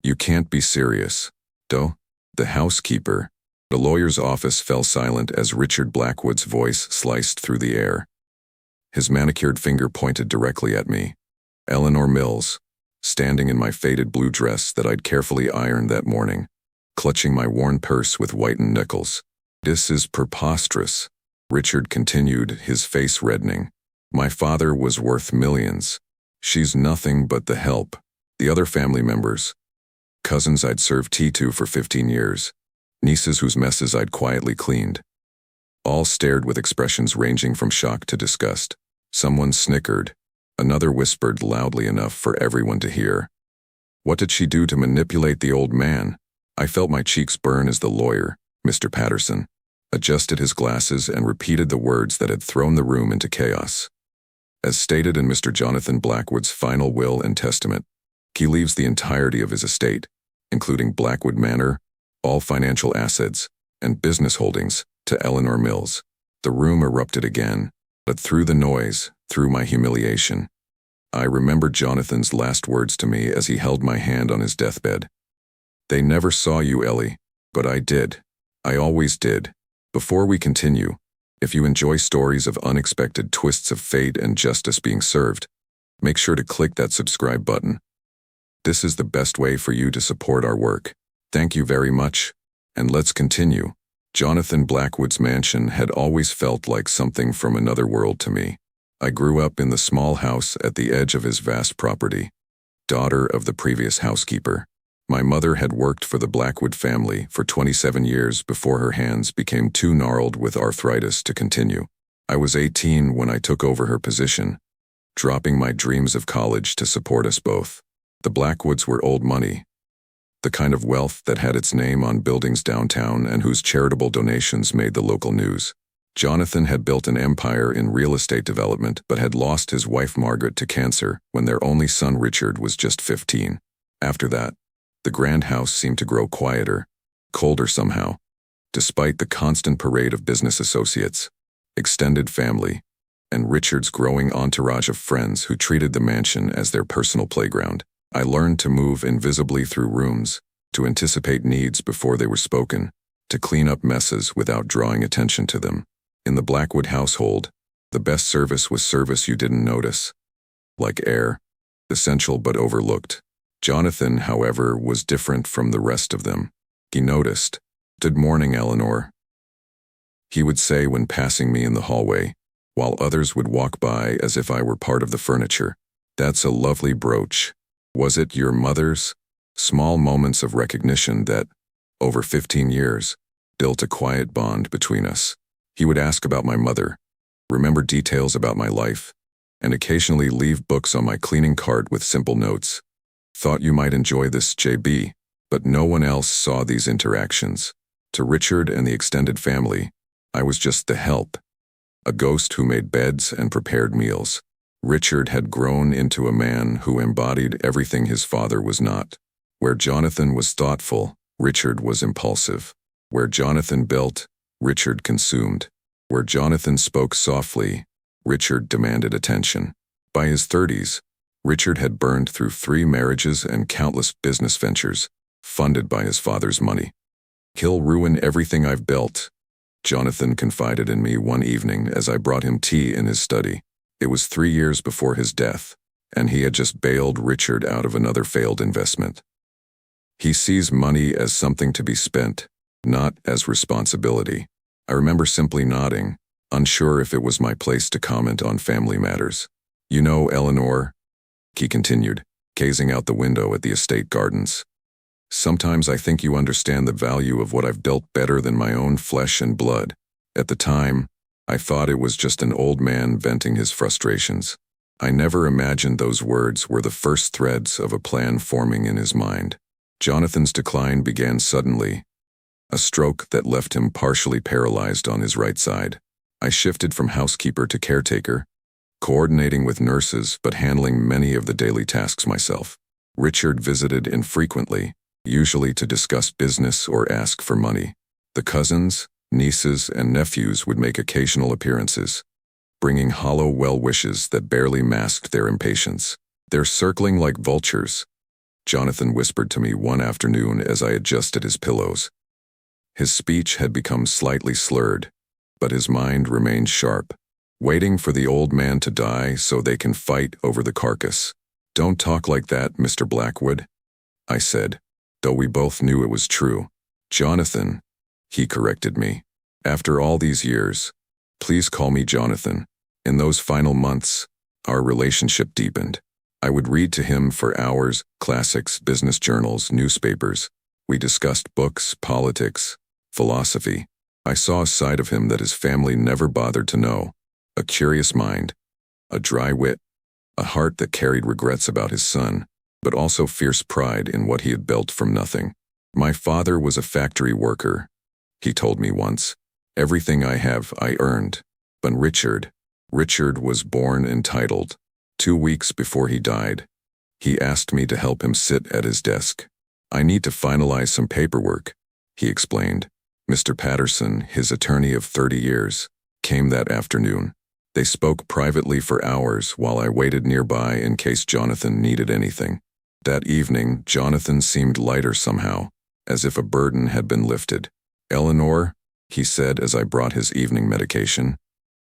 You can't be serious. Doe? The housekeeper. The lawyer's office fell silent as Richard Blackwood's voice sliced through the air. His manicured finger pointed directly at me. Eleanor Mills, standing in my faded blue dress that I'd carefully ironed that morning, clutching my worn purse with whitened nickels. This is preposterous, Richard continued, his face reddening. My father was worth millions. She's nothing but the help. The other family members, cousins I'd served tea to for 15 years, nieces whose messes I'd quietly cleaned, all stared with expressions ranging from shock to disgust. Someone snickered. Another whispered loudly enough for everyone to hear. What did she do to manipulate the old man? I felt my cheeks burn as the lawyer, Mr. Patterson, adjusted his glasses and repeated the words that had thrown the room into chaos. As stated in Mr. Jonathan Blackwood's final will and testament, he leaves the entirety of his estate, including Blackwood Manor, all financial assets, and business holdings, to Eleanor Mills. The room erupted again, but through the noise, through my humiliation, I remembered Jonathan's last words to me as he held my hand on his deathbed. They never saw you, Ellie, but I did. I always did. Before we continue, if you enjoy stories of unexpected twists of fate and justice being served, make sure to click that subscribe button. This is the best way for you to support our work. Thank you very much, and let's continue. Jonathan Blackwood's mansion had always felt like something from another world to me. I grew up in the small house at the edge of his vast property, daughter of the previous housekeeper. My mother had worked for the Blackwood family for 27 years before her hands became too gnarled with arthritis to continue. I was 18 when I took over her position, dropping my dreams of college to support us both. The Blackwoods were old money, the kind of wealth that had its name on buildings downtown and whose charitable donations made the local news. Jonathan had built an empire in real estate development but had lost his wife Margaret to cancer when their only son Richard was just 15. After that, the grand house seemed to grow quieter, colder somehow, despite the constant parade of business associates, extended family, and Richard's growing entourage of friends who treated the mansion as their personal playground. I learned to move invisibly through rooms, to anticipate needs before they were spoken, to clean up messes without drawing attention to them. In the Blackwood household, the best service was service you didn't notice. Like air, essential but overlooked. Jonathan, however, was different from the rest of them. He noticed. "Good morning, Eleanor," he would say when passing me in the hallway, while others would walk by as if I were part of the furniture. "That's a lovely brooch. Was it your mother's?" Small moments of recognition that, over 15 years, built a quiet bond between us. He would ask about my mother, remember details about my life, and occasionally leave books on my cleaning cart with simple notes. "Thought you might enjoy this, JB." But no one else saw these interactions. To Richard and the extended family, I was just the help, a ghost who made beds and prepared meals. Richard had grown into a man who embodied everything his father was not. Where Jonathan was thoughtful, Richard was impulsive. Where Jonathan built, Richard consumed. Where Jonathan spoke softly, Richard demanded attention. By his 30s, Richard had burned through 3 marriages and countless business ventures, funded by his father's money. "He'll ruin everything I've built," Jonathan confided in me one evening as I brought him tea in his study. It was 3 years before his death, and he had just bailed Richard out of another failed investment. "He sees money as something to be spent, not as responsibility." I remember simply nodding, unsure if it was my place to comment on family matters. "You know, Eleanor," he continued, gazing out the window at the estate gardens, "sometimes I think you understand the value of what I've built better than my own flesh and blood. At the time, I thought it was just an old man venting his frustrations. I never imagined those words were the first threads of a plan forming in his mind." Jonathan's decline began suddenly, a stroke that left him partially paralyzed on his right side. I shifted from housekeeper to caretaker, coordinating with nurses but handling many of the daily tasks myself. Richard visited infrequently, usually to discuss business or ask for money. The cousins, nieces, and nephews would make occasional appearances, bringing hollow well wishes that barely masked their impatience. They're circling like vultures, Jonathan whispered to me one afternoon as I adjusted his pillows. His speech had become slightly slurred, but his mind remained sharp, waiting for the old man to die so they can fight over the carcass. "Don't talk like that, Mr. Blackwood," I said, though we both knew it was true. "Jonathan," he corrected me. "After all these years, please call me Jonathan." In those final months, our relationship deepened. I would read to him for hours, classics, business journals, newspapers. We discussed books, politics, philosophy. I saw a side of him that his family never bothered to know. A curious mind, a dry wit, a heart that carried regrets about his son, but also fierce pride in what he had built from nothing. "My father was a factory worker," he told me once. "Everything I have, I earned. But Richard was born entitled. 2 weeks before he died, he asked me to help him sit at his desk. 'I need to finalize some paperwork,' he explained. Mr. Patterson, his attorney of 30 years, came that afternoon. They spoke privately for hours while I waited nearby in case Jonathan needed anything. That evening, Jonathan seemed lighter somehow, as if a burden had been lifted. "Eleanor," he said as I brought his evening medication,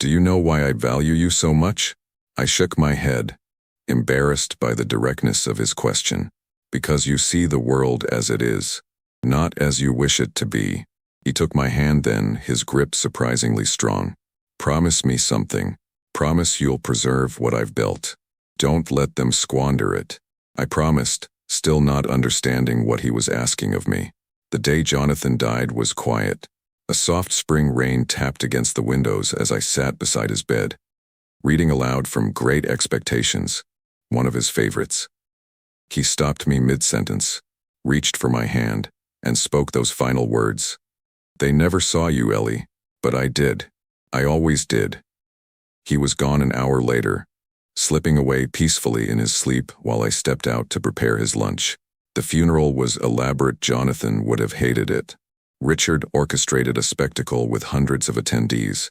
"do you know why I value you so much?" I shook my head, embarrassed by the directness of his question. "Because you see the world as it is, not as you wish it to be." He took my hand then, his grip surprisingly strong. "Promise me something. Promise you'll preserve what I've built. Don't let them squander it." I promised, still not understanding what he was asking of me. The day Jonathan died was quiet. A soft spring rain tapped against the windows as I sat beside his bed, reading aloud from Great Expectations, one of his favorites. He stopped me mid-sentence, reached for my hand, and spoke those final words. "They never saw you, Ellie, but I did. I always did." He was gone an hour later, slipping away peacefully in his sleep while I stepped out to prepare his lunch. The funeral was elaborate. Jonathan would have hated it. Richard orchestrated a spectacle with hundreds of attendees,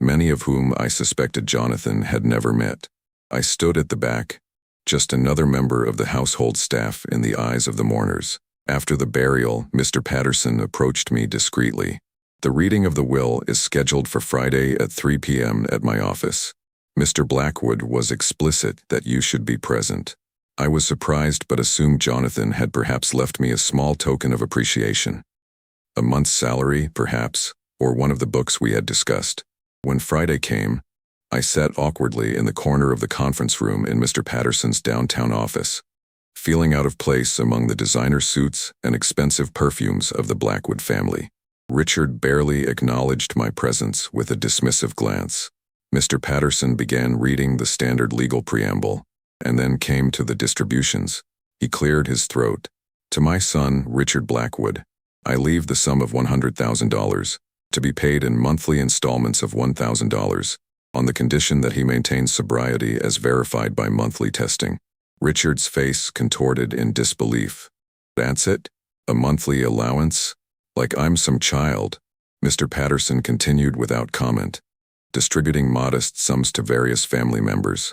many of whom I suspected Jonathan had never met. I stood at the back, just another member of the household staff in the eyes of the mourners. After the burial, Mr. Patterson approached me discreetly. "The reading of the will is scheduled for Friday at 3 p.m. at my office. Mr. Blackwood was explicit that you should be present." I was surprised but assumed Jonathan had perhaps left me a small token of appreciation. A month's salary, perhaps, or one of the books we had discussed. When Friday came, I sat awkwardly in the corner of the conference room in Mr. Patterson's downtown office, feeling out of place among the designer suits and expensive perfumes of the Blackwood family. Richard barely acknowledged my presence with a dismissive glance. Mr. Patterson began reading the standard legal preamble, and then came to the distributions. He cleared his throat. "To my son, Richard Blackwood, I leave the sum of $100,000, to be paid in monthly installments of $1,000, on the condition that he maintains sobriety as verified by monthly testing." Richard's face contorted in disbelief. "That's it? A monthly allowance? Like I'm some child?" Mr. Patterson continued without comment, distributing modest sums to various family members,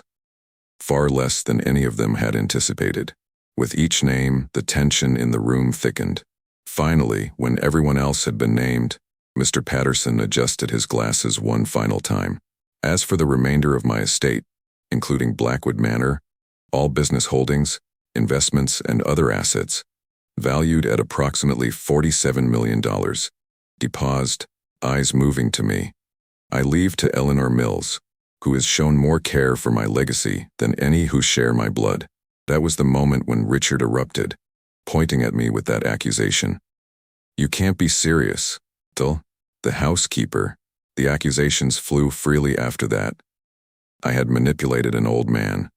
far less than any of them had anticipated. With each name, the tension in the room thickened. Finally, when everyone else had been named, Mr. Patterson adjusted his glasses one final time. "As for the remainder of my estate, including Blackwood Manor, all business holdings, investments, and other assets, valued at approximately $47 million, he paused, eyes moving to me. "I leave to Eleanor Mills, who has shown more care for my legacy than any who share my blood." That was the moment when Richard erupted, pointing at me with that accusation. "You can't be serious." The housekeeper. The accusations flew freely after that. I had manipulated an old man,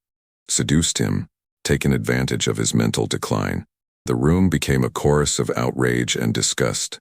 seduced him, taken advantage of his mental decline. The room became a chorus of outrage and disgust,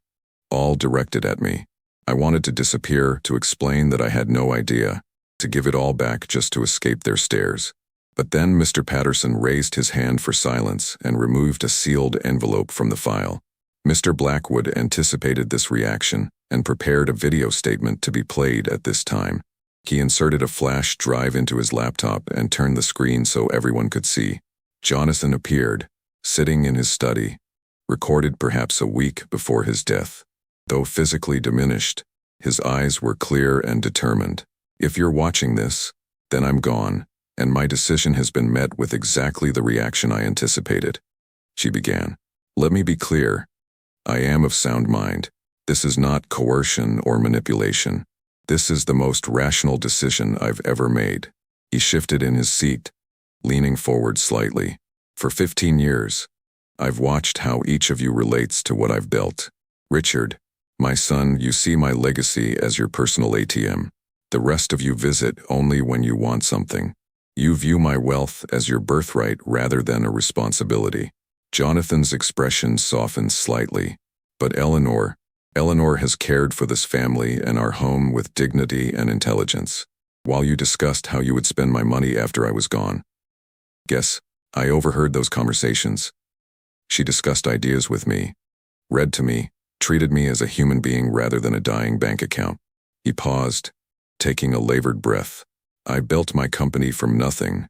all directed at me. I wanted to disappear, to explain that I had no idea, to give it all back just to escape their stares. But then Mr. Patterson raised his hand for silence and removed a sealed envelope from the file. Mr. Blackwood anticipated this reaction and prepared a video statement to be played at this time. He inserted a flash drive into his laptop and turned the screen so everyone could see. Jonathan appeared, sitting in his study, recorded perhaps a week before his death. Though physically diminished, his eyes were clear and determined. If you're watching this, then I'm gone, and my decision has been met with exactly the reaction I anticipated. She began. Let me be clear. I am of sound mind. This is not coercion or manipulation. This is the most rational decision I've ever made. He shifted in his seat, leaning forward slightly. For 15 years, I've watched how each of you relates to what I've built. Richard, my son, you see my legacy as your personal ATM. The rest of you visit only when you want something. You view my wealth as your birthright rather than a responsibility. Jonathan's expression softened slightly. But Eleanor has cared for this family and our home with dignity and intelligence. While you discussed how you would spend my money after I was gone. Guess, I overheard those conversations. She discussed ideas with me, read to me, treated me as a human being rather than a dying bank account. He paused, taking a labored breath. I built my company from nothing,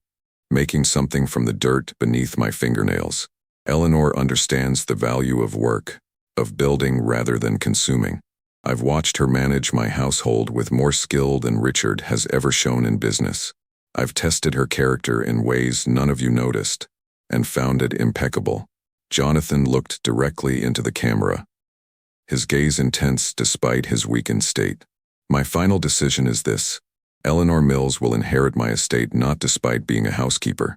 making something from the dirt beneath my fingernails. Eleanor understands the value of work, of building rather than consuming. I've watched her manage my household with more skill than Richard has ever shown in business. I've tested her character in ways none of you noticed, and found it impeccable. Jonathan looked directly into the camera, his gaze intense despite his weakened state. My final decision is this. Eleanor Mills will inherit my estate not despite being a housekeeper,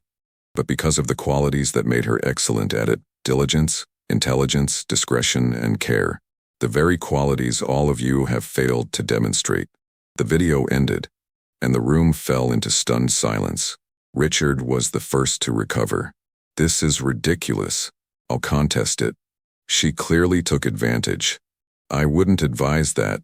but because of the qualities that made her excellent at it: diligence, intelligence, discretion, and care. The very qualities all of you have failed to demonstrate. The video ended, and the room fell into stunned silence. Richard was the first to recover. This is ridiculous. I'll contest it. She clearly took advantage. I wouldn't advise that,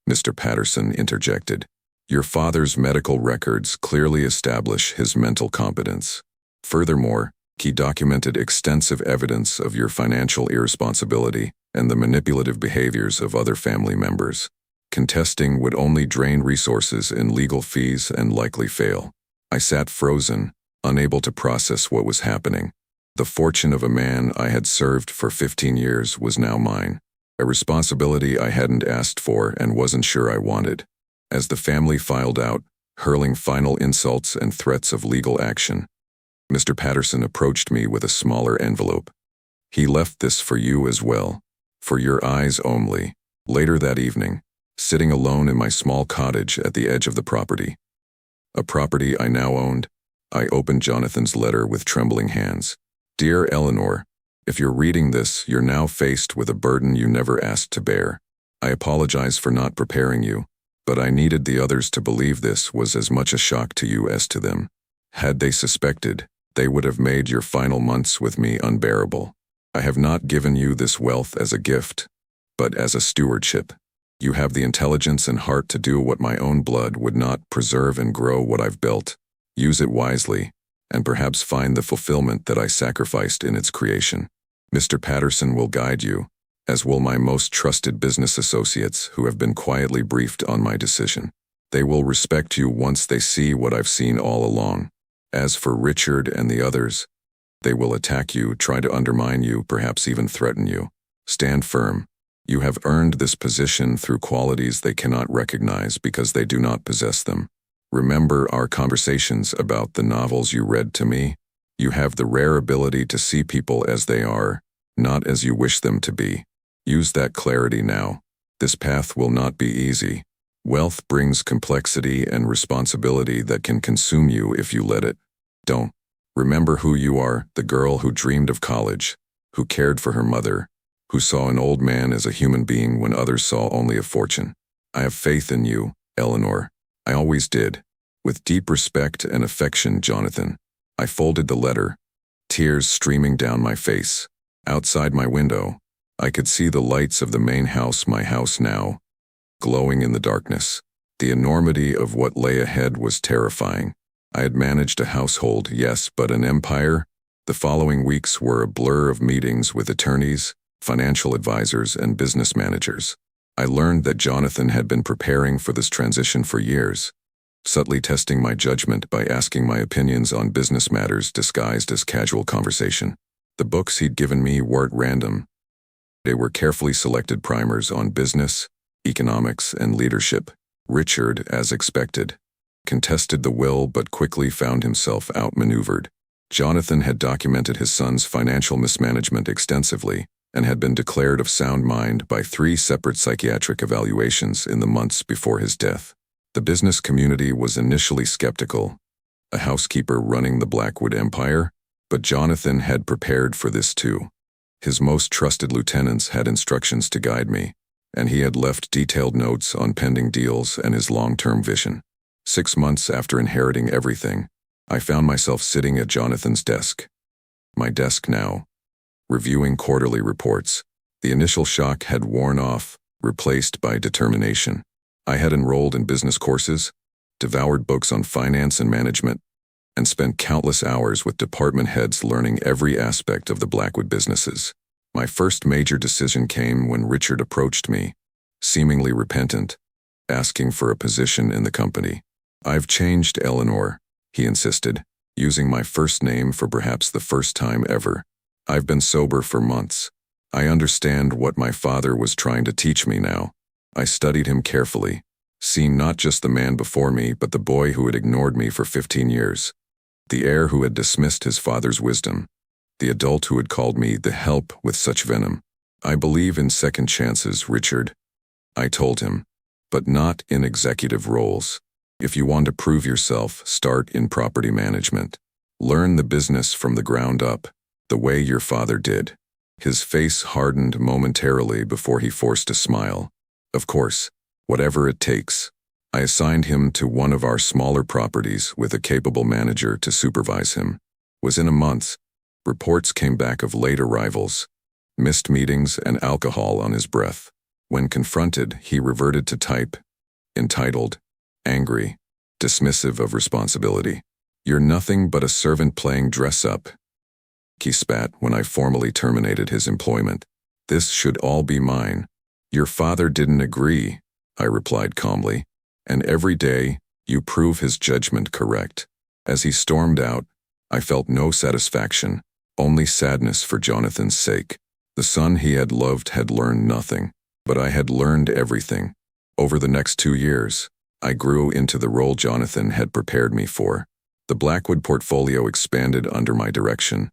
Mr. Patterson interjected. Your father's medical records clearly establish his mental competence. Furthermore, he documented extensive evidence of your financial irresponsibility and the manipulative behaviors of other family members. Contesting would only drain resources in legal fees and likely fail. I sat frozen, unable to process what was happening. The fortune of a man I had served for 15 years was now mine, a responsibility I hadn't asked for and wasn't sure I wanted. As the family filed out, hurling final insults and threats of legal action, Mr. Patterson approached me with a smaller envelope. He left this for you as well, for your eyes only. Later that evening, sitting alone in my small cottage at the edge of the property, a property I now owned, I opened Jonathan's letter with trembling hands. Dear Eleanor, if you're reading this, you're now faced with a burden you never asked to bear. I apologize for not preparing you, but I needed the others to believe this was as much a shock to you as to them. Had they suspected, they would have made your final months with me unbearable. I have not given you this wealth as a gift, but as a stewardship. You have the intelligence and heart to do what my own blood would not: preserve and grow what I've built. Use it wisely, and perhaps find the fulfillment that I sacrificed in its creation. Mr. Patterson will guide you, as will my most trusted business associates who have been quietly briefed on my decision. They will respect you once they see what I've seen all along. As for Richard and the others, they will attack you, try to undermine you, perhaps even threaten you. Stand firm. You have earned this position through qualities they cannot recognize because they do not possess them. Remember our conversations about the novels you read to me? You have the rare ability to see people as they are, not as you wish them to be. Use that clarity now. This path will not be easy. Wealth brings complexity and responsibility that can consume you if you let it. Don't. Remember who you are: the girl who dreamed of college, who cared for her mother, who saw an old man as a human being when others saw only a fortune. I have faith in you, Eleanor. I always did. With deep respect and affection, Jonathan. I folded the letter, tears streaming down my face. Outside my window, I could see the lights of the main house, my house now, glowing in the darkness. The enormity of what lay ahead was terrifying. I had managed a household, yes, but an empire? The following weeks were a blur of meetings with attorneys, financial advisors, and business managers. I learned that Jonathan had been preparing for this transition for years, subtly testing my judgment by asking my opinions on business matters disguised as casual conversation. The books he'd given me weren't random. They were carefully selected primers on business, economics, and leadership. Richard, as expected, contested the will but quickly found himself outmaneuvered. Jonathan had documented his son's financial mismanagement extensively and had been declared of sound mind by 3 separate psychiatric evaluations in the months before his death. The business community was initially skeptical, a housekeeper running the Blackwood empire, but Jonathan had prepared for this too. His most trusted lieutenants had instructions to guide me, and he had left detailed notes on pending deals and his long-term vision. 6 months after inheriting everything, I found myself sitting at Jonathan's desk. My desk now, reviewing quarterly reports. The initial shock had worn off, replaced by determination. I had enrolled in business courses, devoured books on finance and management, and spent countless hours with department heads learning every aspect of the Blackwood businesses. My first major decision came when Richard approached me, seemingly repentant, asking for a position in the company. "I've changed, Eleanor," he insisted, using my first name for perhaps the first time ever. "I've been sober for months. I understand what my father was trying to teach me now." I studied him carefully, seeing not just the man before me but the boy who had ignored me for 15 years. The heir who had dismissed his father's wisdom. The adult who had called me the help with such venom. "I believe in second chances, Richard," I told him, "but not in executive roles. If you want to prove yourself, start in property management. Learn the business from the ground up, the way your father did." His face hardened momentarily before he forced a smile. "Of course, whatever it takes." I assigned him to one of our smaller properties with a capable manager to supervise him. Within a month, reports came back of late arrivals, missed meetings, and alcohol on his breath. When confronted, he reverted to type, entitled, angry, dismissive of responsibility. "You're nothing but a servant playing dress-up," he spat when I formally terminated his employment. "This should all be mine." "Your father didn't agree," I replied calmly, "and every day you prove his judgment correct." As he stormed out, I felt no satisfaction, only sadness for Jonathan's sake. The son he had loved had learned nothing, but I had learned everything. Over the next 2 years, I grew into the role Jonathan had prepared me for. The Blackwood portfolio expanded under my direction,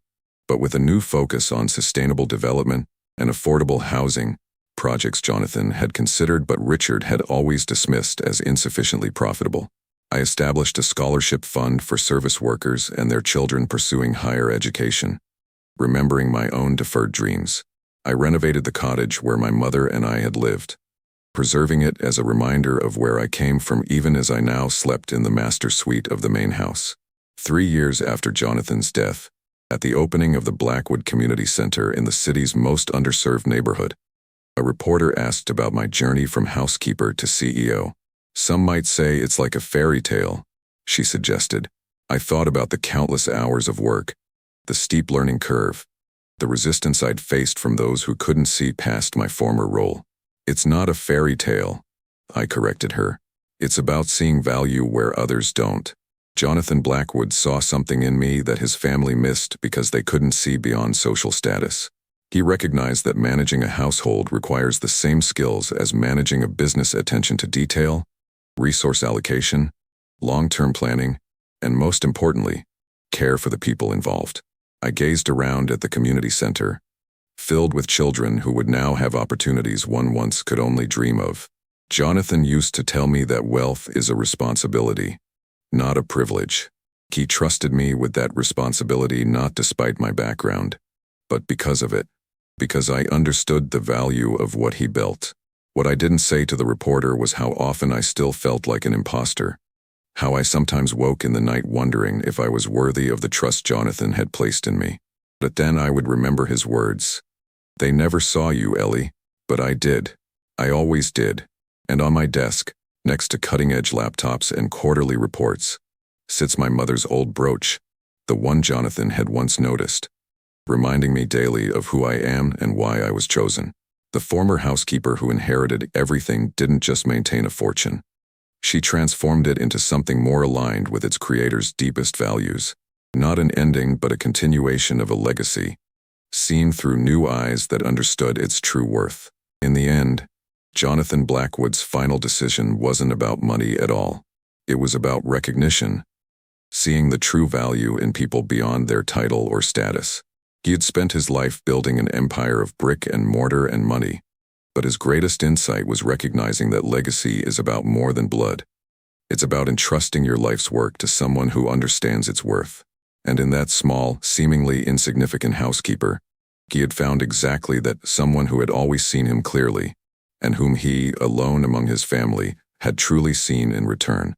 but with a new focus on sustainable development and affordable housing, projects Jonathan had considered but Richard had always dismissed as insufficiently profitable. I established a scholarship fund for service workers and their children pursuing higher education. Remembering my own deferred dreams, I renovated the cottage where my mother and I had lived, preserving it as a reminder of where I came from even as I now slept in the master suite of the main house. 3 years after Jonathan's death, at the opening of the Blackwood Community Center in the city's most underserved neighborhood, a reporter asked about my journey from housekeeper to CEO. "Some might say it's like a fairy tale," she suggested. I thought about the countless hours of work, the steep learning curve, the resistance I'd faced from those who couldn't see past my former role. "It's not a fairy tale," I corrected her. "It's about seeing value where others don't." Jonathan Blackwood saw something in me that his family missed because they couldn't see beyond social status. He recognized that managing a household requires the same skills as managing a business: attention to detail, resource allocation, long-term planning, and most importantly, care for the people involved. I gazed around at the community center, filled with children who would now have opportunities one once could only dream of. Jonathan used to tell me that wealth is a responsibility, not a privilege. He trusted me with that responsibility not despite my background, but because of it, because I understood the value of what he built. What I didn't say to the reporter was how often I still felt like an imposter, how I sometimes woke in the night wondering if I was worthy of the trust Jonathan had placed in me. But then I would remember his words. "They never saw you, Ellie, but I did. I always did." And on my desk, next to cutting-edge laptops and quarterly reports, sits my mother's old brooch, the one Jonathan had once noticed, reminding me daily of who I am and why I was chosen. The former housekeeper who inherited everything didn't just maintain a fortune. She transformed it into something more aligned with its creator's deepest values. Not an ending, but a continuation of a legacy. seen through new eyes that understood its true worth. In the end, Jonathan Blackwood's final decision wasn't about money at all. It was about recognition, seeing the true value in people beyond their title or status. He had spent his life building an empire of brick and mortar and money, but his greatest insight was recognizing that legacy is about more than blood. It's about entrusting your life's work to someone who understands its worth. And in that small, seemingly insignificant housekeeper, he had found exactly that: someone who had always seen him clearly, and whom he, alone among his family, had truly seen in return.